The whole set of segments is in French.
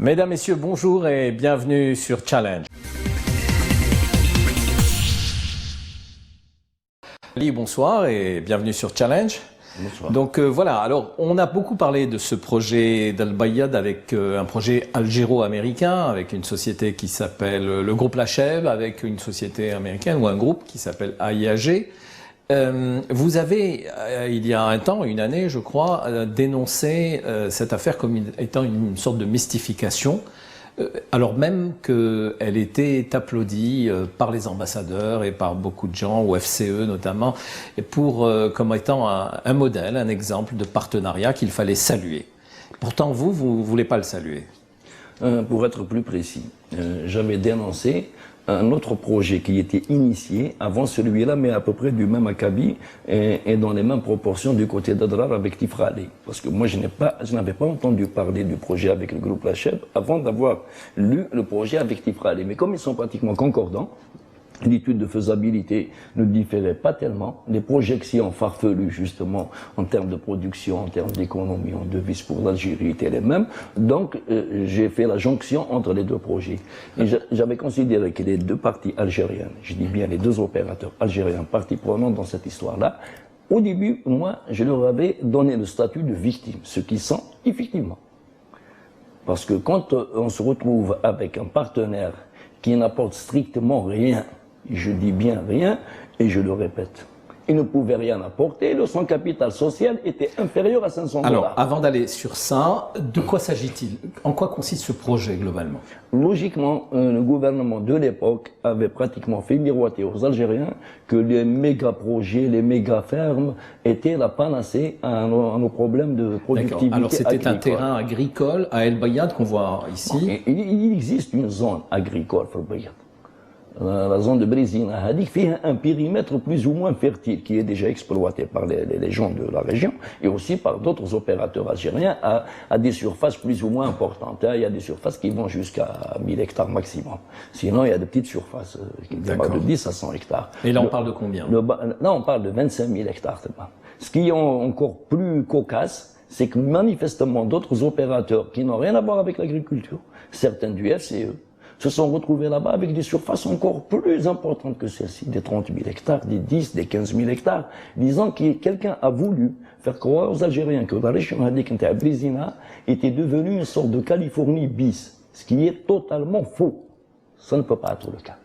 Mesdames, Messieurs, bonjour et bienvenue sur Challenge. Ali, bonsoir et bienvenue sur Challenge. Bonsoir. Donc voilà, alors on a beaucoup parlé de ce projet d'Al-Bayad avec un projet algéro-américain, avec une société qui s'appelle le groupe Lacheb, avec une société américaine ou un groupe qui s'appelle AIAG. Vous avez, il y a un temps, une année je crois, dénoncé cette affaire comme étant une sorte de mystification, alors même qu'elle était applaudie par les ambassadeurs et par beaucoup de gens, au FCE notamment, et comme étant un modèle, un exemple de partenariat qu'il fallait saluer. Pourtant vous ne voulez pas le saluer. Pour être plus précis, j'avais dénoncé un autre projet qui était initié avant celui-là, mais à peu près du même acabit et dans les mêmes proportions du côté d'Adrar avec Tifrali. Parce que moi, je n'avais pas entendu parler du projet avec le groupe Lacheb avant d'avoir lu le projet avec Tifrali. Mais comme ils sont pratiquement concordants, l'étude de faisabilité ne différait pas tellement. Les projections farfelues, justement, en termes de production, en termes d'économie, en devises pour l'Algérie, étaient les mêmes. Donc, j'ai fait la jonction entre les deux projets. Et j'avais considéré que les deux parties algériennes, je dis bien les deux opérateurs algériens, parties prenantes dans cette histoire-là, au début, moi, je leur avais donné le statut de victime, ce qu'ils sont effectivement. Parce que quand on se retrouve avec un partenaire qui n'apporte strictement rien, je dis bien rien, et je le répète. Il ne pouvait rien apporter, son capital social était inférieur à 500 $. Alors, avant d'aller sur ça, de quoi s'agit-il? En quoi consiste ce projet, globalement? Logiquement, le gouvernement de l'époque avait pratiquement fait miroiter aux Algériens que les méga-projets, les méga-fermes étaient la panacée à nos problèmes de productivité. D'accord. Alors, c'était un terrain agricole à El Bayad qu'on voit ici. Il existe une zone agricole, El Bayad. La zone de Brézina Hadik fait un périmètre plus ou moins fertile qui est déjà exploité par les gens de la région et aussi par d'autres opérateurs algériens à des surfaces plus ou moins importantes. Il y a des surfaces qui vont jusqu'à 1000 hectares maximum. Sinon, il y a des petites surfaces qui démarrent de 10 à 100 hectares. Et là, on parle de combien? Là, on parle de 25 000 hectares. Ce qui est encore plus cocasse, c'est que manifestement d'autres opérateurs qui n'ont rien à voir avec l'agriculture, certains du FCE, se sont retrouvés là-bas avec des surfaces encore plus importantes que celles-ci, des 30 000 hectares, des 10, des 15 000 hectares, disant que quelqu'un a voulu faire croire aux Algériens que la région de Brézina était devenue une sorte de Californie bis, ce qui est totalement faux. Ça ne peut pas être le cas.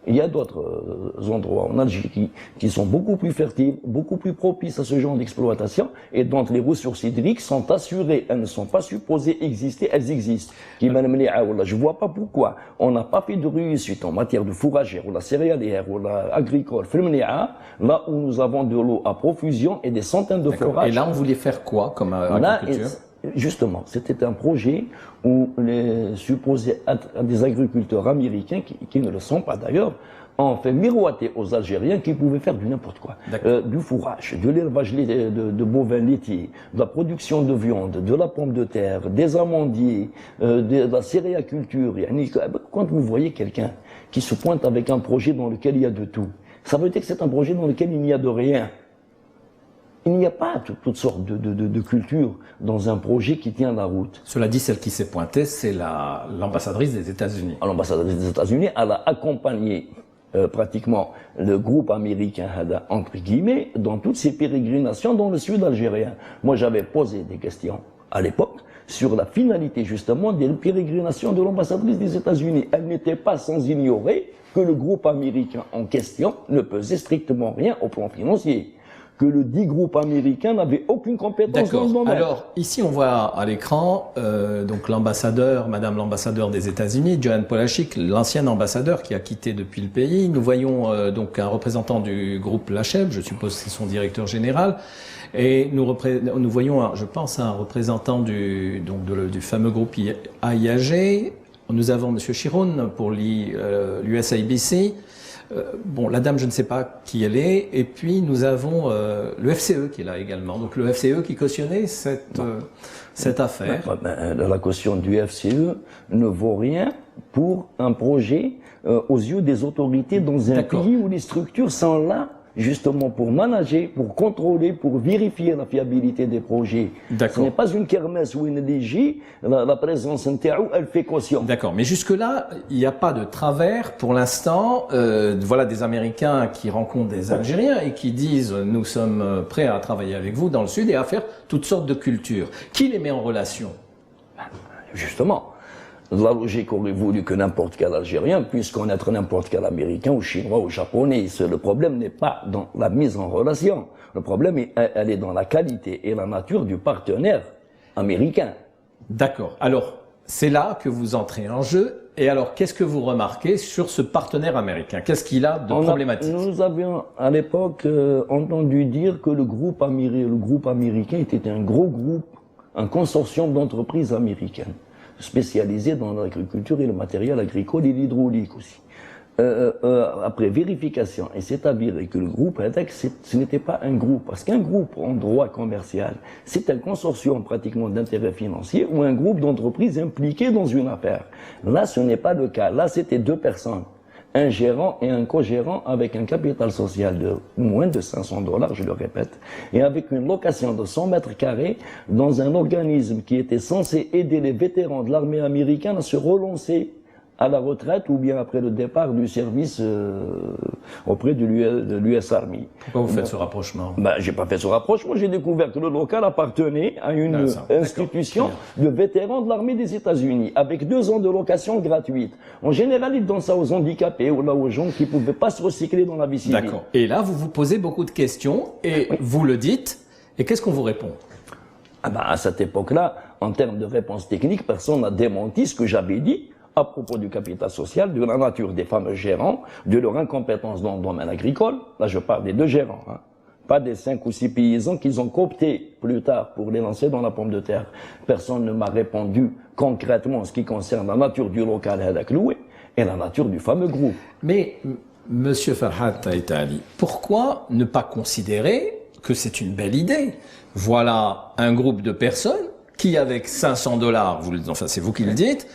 Il y a d'autres endroits en Algérie qui sont beaucoup plus fertiles, beaucoup plus propices à ce genre d'exploitation et dont les ressources hydriques sont assurées. Elles ne sont pas supposées exister, elles existent. Je ne vois pas pourquoi on n'a pas fait de réussite en matière de fourragère ou la céréalière ou la agricole, là où nous avons de l'eau à profusion et des centaines de forages. Et là, on voulait faire quoi comme agriculture? Justement, c'était un projet où les supposés des agriculteurs américains, qui ne le sont pas d'ailleurs, ont fait miroiter aux Algériens qu'ils pouvaient faire du n'importe quoi. Du fourrage, de l'élevage de bovins laitiers, de la production de viande, de la pomme de terre, des amandiers, de la céréaculture. Quand vous voyez quelqu'un qui se pointe avec un projet dans lequel il y a de tout, ça veut dire que c'est un projet dans lequel il n'y a de rien. Il n'y a pas toutes sortes de cultures dans un projet qui tient la route. Cela dit, celle qui s'est pointée, c'est l'ambassadrice des États-Unis. L'ambassadrice des États-Unis, elle a accompagné pratiquement le groupe américain, entre guillemets, dans toutes ses pérégrinations dans le sud algérien. Moi, j'avais posé des questions à l'époque sur la finalité justement des pérégrinations de l'ambassadrice des États-Unis. Elle n'était pas sans ignorer que le groupe américain en question ne pesait strictement rien au plan financier, que le dit groupe américain n'avait aucune compétence dans ce domaine. Alors, ici, on voit à l'écran donc l'ambassadeur, Madame l'ambassadeur des États-Unis, Joanne Polachik, l'ancien ambassadeur qui a quitté depuis le pays. Nous voyons donc un représentant du groupe Lacheb, je suppose que c'est son directeur général. Et nous voyons, je pense, un représentant du fameux groupe AIAG. Nous avons Monsieur Chiron pour l'USABC. Bon, la dame, je ne sais pas qui elle est. Et puis, nous avons le FCE qui est là également. Donc, le FCE qui cautionnait cette affaire. La caution du FCE ne vaut rien pour un projet aux yeux des autorités dans un pays où les structures sont là justement pour manager, pour contrôler, pour vérifier la fiabilité des projets. Ce n'est pas une kermesse où une légie, la présence NTAO, elle fait caution. D'accord, mais jusque-là, il n'y a pas de travers pour l'instant. Voilà des Américains qui rencontrent des Algériens et qui disent « nous sommes prêts à travailler avec vous dans le Sud et à faire toutes sortes de cultures ». Qui les met en relation? Justement. La logique aurait voulu que n'importe quel Algérien puisse connaître n'importe quel Américain ou Chinois ou Japonais. Le problème n'est pas dans la mise en relation. Le problème, elle est dans la qualité et la nature du partenaire américain. D'accord. Alors, c'est là que vous entrez en jeu. Et alors, qu'est-ce que vous remarquez sur ce partenaire américain? Qu'est-ce qu'il a de problématique? Nous avions à l'époque entendu dire que le groupe américain était un gros groupe, un consortium d'entreprises américaines, spécialisé dans l'agriculture et le matériel agricole et l'hydraulique aussi. Après vérification, et c'est avéré que le groupe ADEX, ce n'était pas un groupe, parce qu'un groupe en droit commercial, c'est un consortium pratiquement d'intérêts financiers ou un groupe d'entreprises impliquées dans une affaire. Là, ce n'est pas le cas. Là, c'était deux personnes, un gérant et un co-gérant avec un capital social de moins de 500 $, je le répète, et avec une location de 100 mètres carrés dans un organisme qui était censé aider les vétérans de l'armée américaine à se relancer à la retraite ou bien après le départ du service auprès de l'US Army. Pourquoi vous faites ce rapprochement? J'ai pas fait ce rapprochement, j'ai découvert que le local appartenait à une institution de vétérans de l'armée des États-Unis, avec 2 ans de location gratuite. En général, ils donnent ça aux handicapés ou là aux gens qui pouvaient pas se recycler dans la vie civile. D'accord. Et là, vous vous posez beaucoup de questions et vous le dites. Et qu'est-ce qu'on vous répond? À cette époque-là, en termes de réponse technique, personne n'a démenti ce que j'avais dit à propos du capital social, de la nature des fameux gérants, de leur incompétence dans le domaine agricole. Là, je parle des 2 gérants, hein. Pas des 5 ou 6 paysans qu'ils ont cooptés plus tard pour les lancer dans la pomme de terre. Personne ne m'a répondu concrètement en ce qui concerne la nature du local à Cloué et la nature du fameux groupe. Mais, Monsieur Farhat Taïtali, pourquoi ne pas considérer que c'est une belle idée? Voilà un groupe de personnes qui, avec 500 $, enfin c'est vous qui le dites,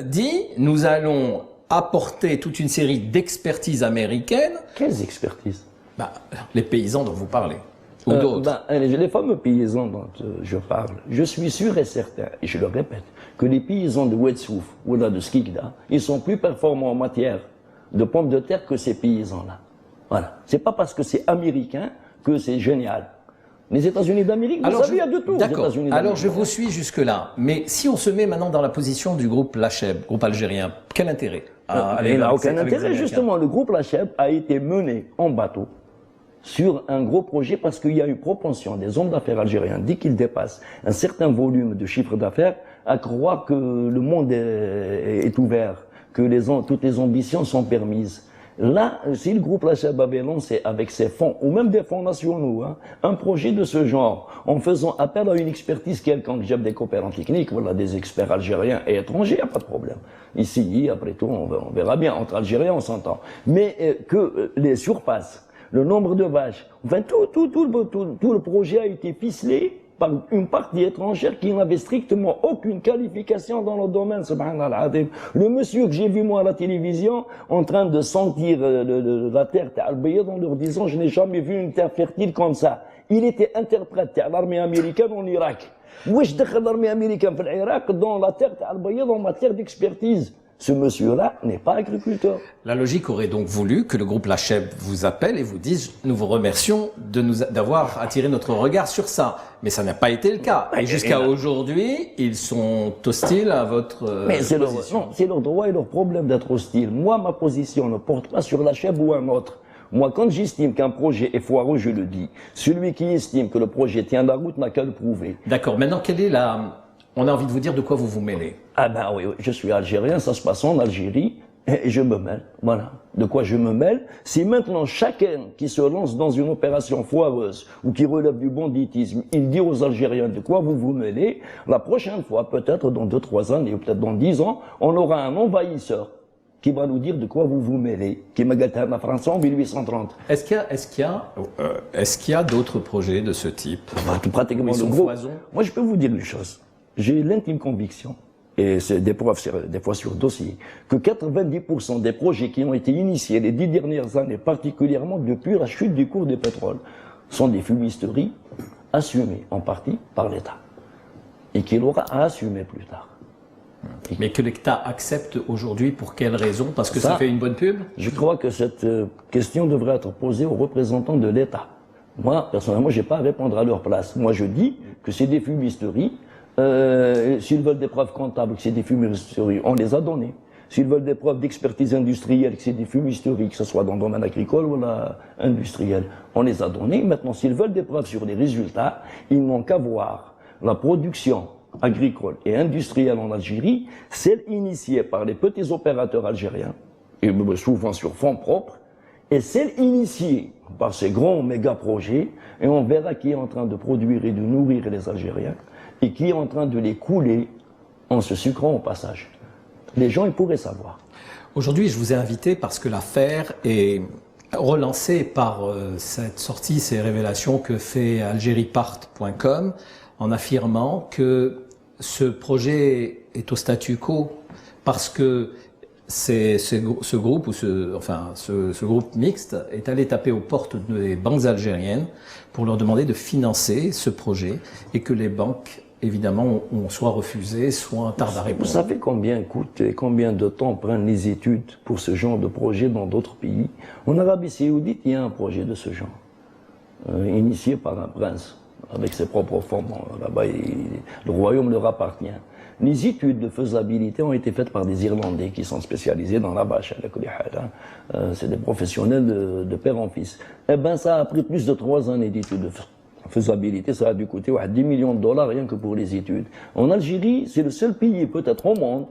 dit nous allons apporter toute une série d'expertises américaines. Quelles expertises? Les paysans dont vous parlez, ou d'autres. Les fameux paysans dont je parle, je suis sûr et certain, et je le répète, que les paysans de Ouedsouf ou là de Skikda, ils sont plus performants en matière de pommes de terre que ces paysans-là. Voilà. C'est pas parce que c'est américain que c'est génial. Les États-Unis d'Amérique, vous savez, il y a de tout. D'accord. Alors je vous suis jusque-là. Mais si on se met maintenant dans la position du groupe Lacheb, groupe algérien, quel intérêt? Il n'a aucun intérêt. Justement, le groupe Lacheb a été mené en bateau sur un gros projet parce qu'il y a une propension des hommes d'affaires algériens, dès qu'ils dépassent un certain volume de chiffre d'affaires, à croire que le monde est ouvert, que toutes les ambitions sont permises. Là, si le groupe Lacheb avait lancé avec ses fonds, ou même des fonds nationaux, hein, un projet de ce genre, en faisant appel à une expertise quelconque, j'ai des coopérants techniques, voilà, des experts algériens et étrangers, il n'y a pas de problème. Ici, après tout, on verra bien, entre Algériens, on s'entend. Mais que les surpasses, le nombre de vaches, enfin, tout le projet a été ficelé par une partie étrangère qui n'avait strictement aucune qualification dans le domaine, subhanallah. Le monsieur que j'ai vu moi à la télévision en train de sentir la terre al-Bayad en leur disant je n'ai jamais vu une terre fertile comme ça. Il était interprète à l'armée américaine en Irak. Wesh dakhl l'armée américaine dans l'Irak dans la terre al-Bayad en matière d'expertise. Ce monsieur-là n'est pas agriculteur. La logique aurait donc voulu que le groupe Lacheb vous appelle et vous dise « Nous vous remercions d'avoir attiré notre regard sur ça ». Mais ça n'a pas été le cas. Et jusqu'à aujourd'hui, ils sont hostiles à votre Mais c'est position. leur droit et leur problème d'être hostiles. Moi, ma position ne porte pas sur Lacheb ou un autre. Moi, quand j'estime qu'un projet est foireux, je le dis. Celui qui estime que le projet tient la route n'a qu'à le prouver. D'accord. Maintenant, quelle est on a envie de vous dire de quoi vous vous mêlez. Oui, je suis algérien, ça se passe en Algérie, et je me mêle. Voilà. De quoi je me mêle? C'est maintenant chacun qui se lance dans une opération foireuse ou qui relève du banditisme, il dit aux Algériens de quoi vous vous mêlez. La prochaine fois, peut-être dans 2-3 années ou peut-être dans 10 ans, on aura un envahisseur qui va nous dire de quoi vous vous mêlez, qui m'a gâté à la France en 1830. Est-ce qu'il y a d'autres projets de ce type? Pratiquement le gros. Moi, je peux vous dire une chose. J'ai l'intime conviction, et et c'est des preuves, des fois sur dossier, que 90% des projets qui ont été initiés les 10 dernières années, particulièrement depuis la chute du cours du pétrole, sont des fumisteries assumées en partie par l'État et qu'il aura à assumer plus tard. Mais que l'État accepte aujourd'hui, pour quelle raison? Parce que ça fait une bonne pub? Je crois que cette question devrait être posée aux représentants de l'État. Moi, personnellement, je n'ai pas à répondre à leur place. Moi, je dis que c'est des fumisteries. S'ils veulent des preuves comptables que c'est des fumisteries, on les a données. S'ils veulent des preuves d'expertise industrielle que c'est des fumisteries, que ce soit dans le domaine agricole ou industriel, on les a données. Maintenant, s'ils veulent des preuves sur les résultats, ils n'ont qu'à voir la production agricole et industrielle en Algérie, celle initiée par les petits opérateurs algériens, et souvent sur fonds propres, et celle initiée par ces grands méga projets, et on verra qui est en train de produire et de nourrir les Algériens, et qui est en train de les couler en se sucrant au passage. Les gens, ils pourraient savoir. Aujourd'hui, je vous ai invité parce que l'affaire est relancée par cette sortie, ces révélations que fait algeriepart.com, en affirmant que ce projet est au statu quo parce que ce groupe, ou ce groupe mixte est allé taper aux portes des banques algériennes pour leur demander de financer ce projet et que les banques, évidemment, ont soit refusé, soit tardé à répondre. Vous savez combien coûte et combien de temps prennent les études pour ce genre de projet dans d'autres pays? En Arabie Saoudite, il y a un projet de ce genre, initié par un prince, avec ses propres fonds. Là-bas, le royaume leur appartient. Les études de faisabilité ont été faites par des Irlandais qui sont spécialisés dans la bâche. C'est des professionnels de père en fils. Eh bien, ça a pris plus de 3 années d'études de faisabilité. Ça a dû coûter 10 millions de dollars rien que pour les études. En Algérie, c'est le seul pays peut-être au monde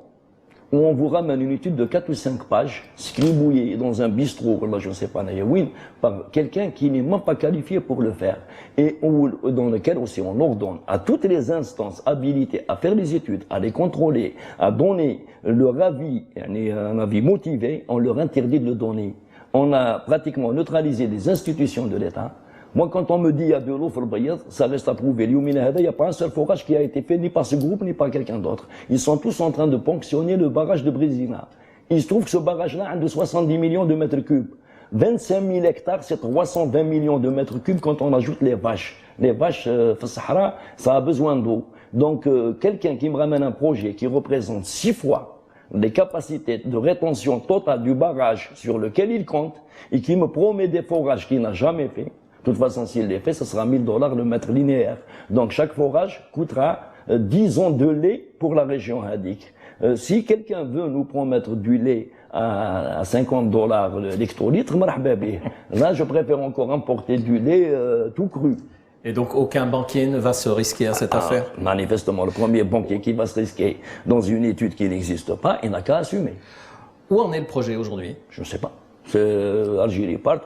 où on vous ramène une étude de 4 ou 5 pages, scribouillée dans un bistrot, là je ne sais pas, par quelqu'un qui n'est même pas qualifié pour le faire, et dans lequel aussi on ordonne à toutes les instances habilitées à faire les études, à les contrôler, à donner leur avis, un avis motivé, on leur interdit de le donner. On a pratiquement neutralisé les institutions de l'État. Moi, quand on me dit il y a de l'eau sur le Bayad, ça reste à prouver. Il n'y a pas un seul forage qui a été fait ni par ce groupe ni par quelqu'un d'autre. Ils sont tous en train de ponctionner le barrage de Brézina. Il se trouve que ce barrage-là a de 70 millions de mètres cubes. 25 000 hectares, c'est 320 millions de mètres cubes quand on ajoute les vaches. Les vaches, Sahara, ça a besoin d'eau. Donc, quelqu'un qui me ramène un projet qui représente 6 fois les capacités de rétention totale du barrage sur lequel il compte et qui me promet des forages qu'il n'a jamais fait. De toute façon, s'il les fait, ce sera 1000 $ le mètre linéaire. Donc, chaque forage coûtera 10 ans de lait pour la région Hadik. Si quelqu'un veut nous promettre du lait à 50 $ l'hectolitre, là, je préfère encore importer du lait tout cru. Et donc, aucun banquier ne va se risquer à cette affaire? Manifestement, le premier banquier qui va se risquer dans une étude qui n'existe pas, il n'a qu'à assumer. Où en est le projet aujourd'hui? Je ne sais pas. C'est Algeriepart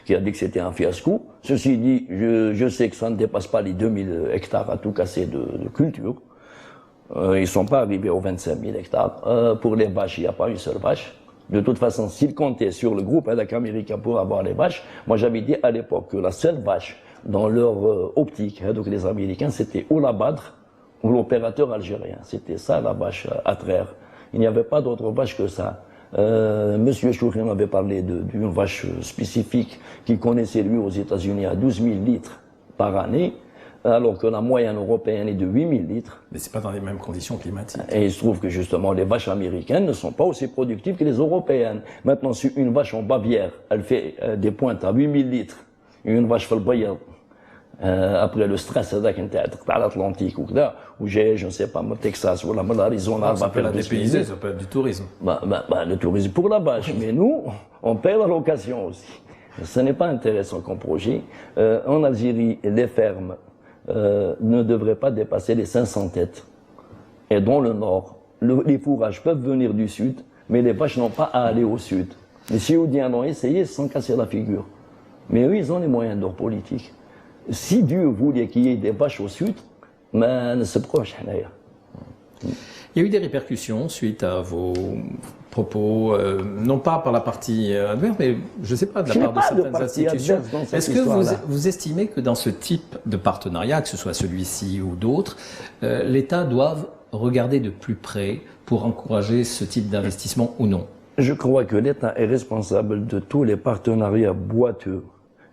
qui a dit que c'était un fiasco. Ceci dit, je sais que ça ne dépasse pas les 2000 hectares à tout casser de culture. Ils ne sont pas arrivés aux 25 000 hectares. Pour les vaches, il n'y a pas une seule vache. De toute façon, s'ils comptaient sur le groupe américain pour avoir les vaches, moi j'avais dit à l'époque que la seule vache dans leur optique, donc les Américains, c'était ou la Badr ou l'opérateur algérien. C'était ça la vache à traire. Il n'y avait pas d'autre vache que ça. Monsieur Choukhin avait parlé d'une vache spécifique qu'il connaissait lui aux États-Unis à 12 000 litres par année, alors que la moyenne européenne est de 8 000 litres. Mais c'est pas dans les mêmes conditions climatiques. Et il se trouve que justement les vaches américaines ne sont pas aussi productives que les européennes. Maintenant, si une vache en Bavière, elle fait des pointes à 8 000 litres, et une vache Falbayad, après le stress à l'Atlantique ou j'ai, je ne sais pas, au Texas ou l'Arizona, ça peut être dépaysé, ça peut être du tourisme. Le tourisme pour la vache, mais nous, on paie la location aussi. Ce n'est pas intéressant comme projet. En Algérie, les fermes ne devraient pas dépasser les 500 têtes. Et dans le nord, les fourrages peuvent venir du sud, mais les vaches n'ont pas à aller au sud. Les Saoudiens l'ont essayé sans casser la figure. Mais eux, ils ont les moyens d'or politique. Si Dieu voulait qu'il y ait des vaches au sud, mais c'est proche. Il y a eu des répercussions suite à vos propos, non pas par la partie adverse, mais je ne sais pas, de la part de certaines institutions. Est-ce que vous estimez que dans ce type de partenariat, que ce soit celui-ci ou d'autres, l'État doit regarder de plus près pour encourager ce type d'investissement ou non? Je crois que l'État est responsable de tous les partenariats boiteux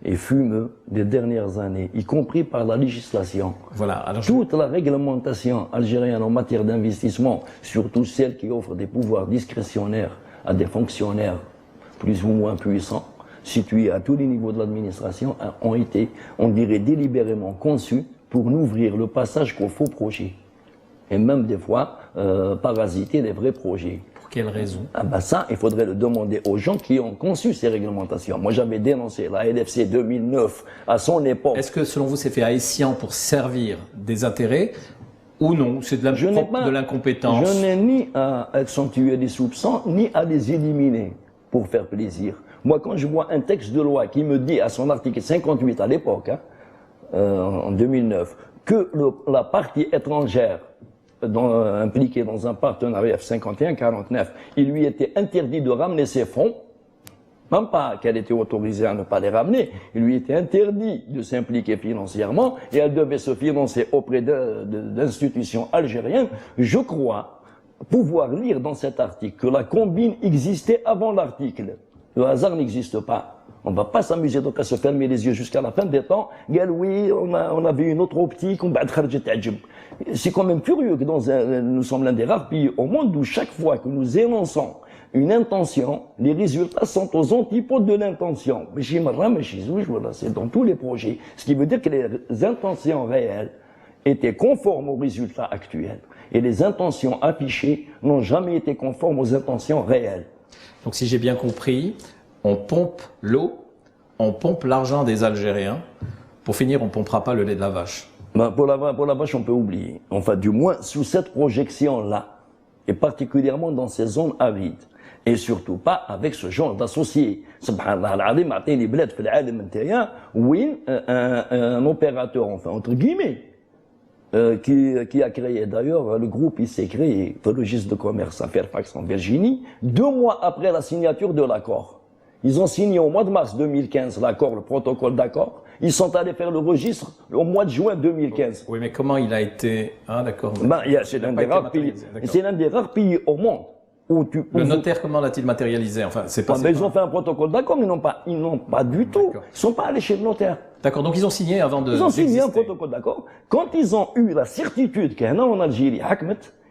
et fumeux des dernières années, y compris par la législation. Voilà. Alors toute la réglementation algérienne en matière d'investissement, surtout celle qui offre des pouvoirs discrétionnaires à des fonctionnaires plus ou moins puissants, situés à tous les niveaux de l'administration, ont été, on dirait, délibérément conçus pour n'ouvrir le passage qu'aux faux projets. Et même des fois, parasiter les vrais projets. Pour quelle raison? Ah ben ça, il faudrait le demander aux gens qui ont conçu ces réglementations. Moi, j'avais dénoncé la LFC 2009 à son époque. Est-ce que, selon vous, c'est fait à escient pour servir des intérêts ou non? C'est de l'incompétence? Je n'ai ni à accentuer les soupçons, ni à les éliminer pour faire plaisir. Moi, quand je vois un texte de loi qui me dit à son article 58 à l'époque, en 2009, que la partie étrangère impliquée dans un partenariat F51-49, il lui était interdit de ramener ses fonds, même pas qu'elle était autorisée à ne pas les ramener, il lui était interdit de s'impliquer financièrement et elle devait se financer auprès d'institutions algériennes. Je crois pouvoir lire dans cet article que la combine existait avant l'article. Le hasard n'existe pas. On ne va pas s'amuser donc à se fermer les yeux jusqu'à la fin des temps. Oui, on avait une autre optique, c'est quand même curieux que nous sommes l'un des rares pays au monde où chaque fois que nous énonçons une intention, les résultats sont aux antipodes de l'intention. C'est dans tous les projets. Ce qui veut dire que les intentions réelles étaient conformes aux résultats actuels. Et les intentions affichées n'ont jamais été conformes aux intentions réelles. Donc si j'ai bien compris, on pompe l'eau, on pompe l'argent des Algériens. Pour finir, on ne pompera pas le lait de la vache. Ben pour la vache, on peut oublier. Enfin, du moins, sous cette projection-là, et particulièrement dans ces zones arides. Et surtout pas avec ce genre d'associés. Oui, un opérateur, enfin, entre guillemets, qui a créé d'ailleurs, le groupe, il s'est créé, le registre de commerce à Fairfax en Virginie, 2 mois après la signature de l'accord. Ils ont signé au mois de mars 2015 l'accord, le protocole d'accord. Ils sont allés faire le registre au mois de juin 2015. Oui, mais comment il a été... Ah, d'accord. Ben, c'est l'un des rares pays au monde où le notaire, comment l'a-t-il matérialisé? Enfin, c'est pas... Ils ont fait un protocole d'accord, mais ils n'ont pas du tout. Ils sont pas allés chez le notaire. D'accord, donc ils ont signé avant de... Ils ont signé un protocole d'accord. Quand ils ont eu la certitude qu'il y en a en Algérie,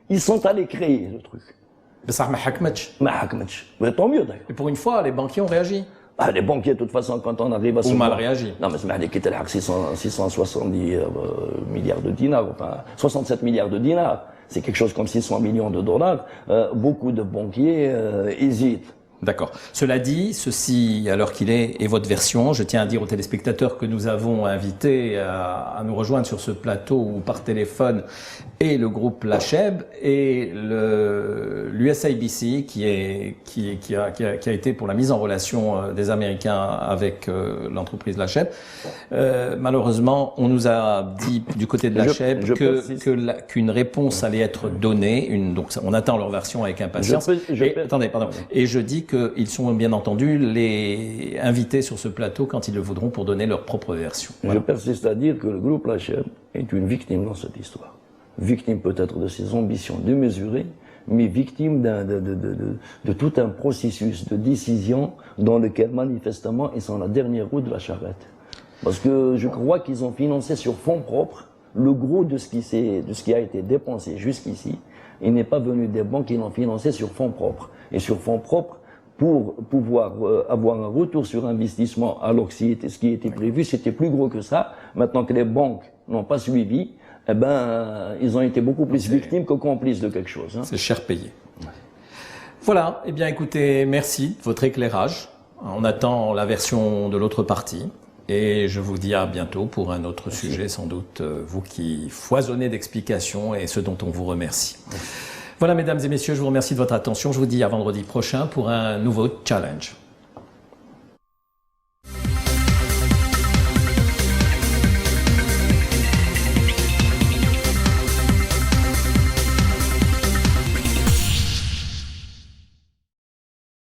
ils sont allés créer le truc. Mais ça ne hakmetch. Mais tant mieux d'ailleurs. Et pour une fois, les banquiers ont réagi. Ah, les banquiers, de toute façon, quand on arrive à se... Ou mal réagi. Non, mais c'est qui était 670 milliards de dinars, enfin, 67 milliards de dinars. C'est quelque chose comme 600 millions de dollars. Beaucoup de banquiers hésitent. D'accord. Cela dit, ceci, à l'heure qu'il est votre version. Je tiens à dire aux téléspectateurs que nous avons invité à nous rejoindre sur ce plateau ou par téléphone et le groupe Lacheb et l'USABC qui a été pour la mise en relation des Américains avec l'entreprise Lacheb. Malheureusement, on nous a dit du côté de Lacheb qu'une réponse allait être donnée. Donc on attend leur version avec impatience. Attendez, pardon. Et je dis qu'ils sont bien entendu les invités sur ce plateau quand ils le voudront pour donner leur propre version. Voilà. Je persiste à dire que le groupe Lacheb est une victime dans cette histoire. Victime peut-être de ses ambitions démesurées, mais victime de tout un processus de décision dans lequel manifestement ils sont la dernière roue de la charrette. Parce que je crois qu'ils ont financé sur fonds propres le gros de ce qui a été dépensé jusqu'ici. Il n'est pas venu des banques qui l'ont financé sur fonds propres. Et sur fonds propres, pour pouvoir avoir un retour sur investissement, alors que ce qui était prévu, c'était plus gros que ça. Maintenant que les banques n'ont pas suivi, eh ben, ils ont été beaucoup plus victimes que complices de quelque chose. Hein. C'est cher payé. Ouais. Voilà. Eh bien, écoutez, merci de votre éclairage. On attend la version de l'autre partie. Et je vous dis à bientôt pour un autre sujet, sans doute, vous qui foisonnez d'explications et ce dont on vous remercie. Voilà, mesdames et messieurs, je vous remercie de votre attention. Je vous dis à vendredi prochain pour un nouveau challenge.